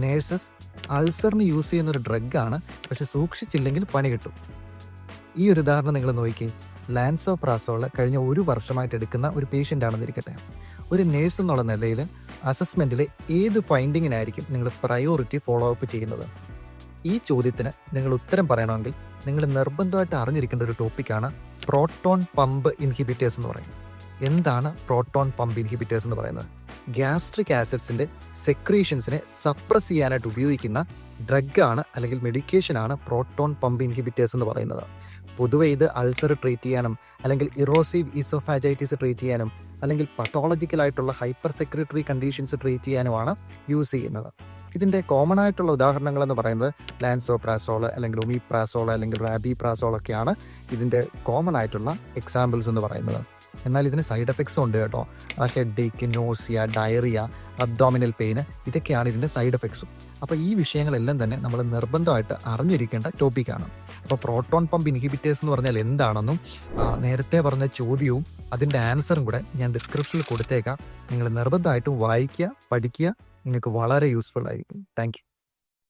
Nurses അൾസറിന് use ചെയ്യുന്ന ഒരു ഡ്രഗാണ്, പക്ഷെ സൂക്ഷിച്ചില്ലെങ്കിൽ പണി കിട്ടും. ഈ ഒരു ഉദാഹരണം നിങ്ങൾ നോക്കി. ലാൻസോപ്രാസോൾ കഴിഞ്ഞ 1 വർഷമായിട്ട് എടുക്കുന്ന ഒരു പേഷ്യൻ്റ് ആണെന്നിരിക്കട്ടെ. ഒരു നേഴ്സ് എന്നുള്ള നിലയിൽ അസസ്മെൻറ്റിലെ ഏത് ഫൈൻഡിങ്ങിനായിരിക്കും നിങ്ങൾ പ്രയോറിറ്റി ഫോളോ അപ്പ് ചെയ്യുന്നത്? ഈ ചോദ്യത്തിന് നിങ്ങൾ ഉത്തരം പറയണമെങ്കിൽ നിങ്ങൾ നിർബന്ധമായിട്ട് അറിഞ്ഞിരിക്കേണ്ട ഒരു ടോപ്പിക്കാണ് പ്രോട്ടോൺ പമ്പ് ഇൻഹിബിറ്റേഴ്സ് എന്ന് പറയുന്നത്. എന്താണ് പ്രോട്ടോൺ പമ്പ് ഇൻഹിബിറ്റേഴ്സ് എന്ന് പറയുന്നത്? ഗ്യാസ്ട്രിക് ആസിഡ്സിൻ്റെ സെക്രീഷൻസിനെ സപ്രസ് ചെയ്യാനായിട്ട് ഉപയോഗിക്കുന്ന ഡ്രഗാണ് അല്ലെങ്കിൽ മെഡിക്കേഷനാണ് പ്രോട്ടോൺ പമ്പ് ഇൻഹിബിറ്റേഴ്സ് എന്ന് പറയുന്നത്. പൊതുവെ ഇത് അൾസർ ട്രീറ്റ് ചെയ്യാനും അല്ലെങ്കിൽ ഇറോസീവ് ഈസോഫാജൈറ്റിസ് ട്രീറ്റ് ചെയ്യാനും അല്ലെങ്കിൽ പത്തോളജിക്കലായിട്ടുള്ള ഹൈപ്പർ സെക്രട്ടറി കണ്ടീഷൻസ് ട്രീറ്റ് ചെയ്യാനുമാണ് യൂസ് ചെയ്യുന്നത്. ഇതിൻ്റെ കോമൺ ആയിട്ടുള്ള ഉദാഹരണങ്ങൾ എന്ന് പറയുന്നത് ലാൻസോപ്രാസോൾ അല്ലെങ്കിൽ ഒമിപ്രാസോൾ അല്ലെങ്കിൽ റാബിപ്രാസോൾ ഒക്കെയാണ് ഇതിൻ്റെ കോമൺ ആയിട്ടുള്ള എക്സാമ്പിൾസ് എന്ന് പറയുന്നത്. എന്നാൽ ഇതിന് സൈഡ് എഫക്ട്സും ഉണ്ട് കേട്ടോ. ഹെഡ് ഏക്ക്, നോസിയ, ഡയറിയ, അബ്ഡോമിനൽ പെയിന്, ഇതൊക്കെയാണ് ഇതിൻ്റെ സൈഡ് എഫക്ട്സും. അപ്പോൾ ഈ വിഷയങ്ങളെല്ലാം തന്നെ നമ്മൾ നിർബന്ധമായിട്ട് അറിഞ്ഞിരിക്കേണ്ട ടോപ്പിക്കാണ്. അപ്പോൾ പ്രോട്ടോൺ പമ്പ് ഇൻഹിബിറ്റേഴ്സ് എന്ന് പറഞ്ഞാൽ എന്താണെന്നും നേരത്തെ പറഞ്ഞ ചോദ്യവും അതിൻ്റെ ആൻസറും കൂടെ ഞാൻ ഡിസ്ക്രിപ്ഷനിൽ കൊടുത്തേക്കാം. നിങ്ങൾ നിർബന്ധമായിട്ടും വായിക്കുക, പഠിക്കുക. നിങ്ങൾക്ക് വളരെ യൂസ്ഫുൾ ആയിരിക്കും. Thank you.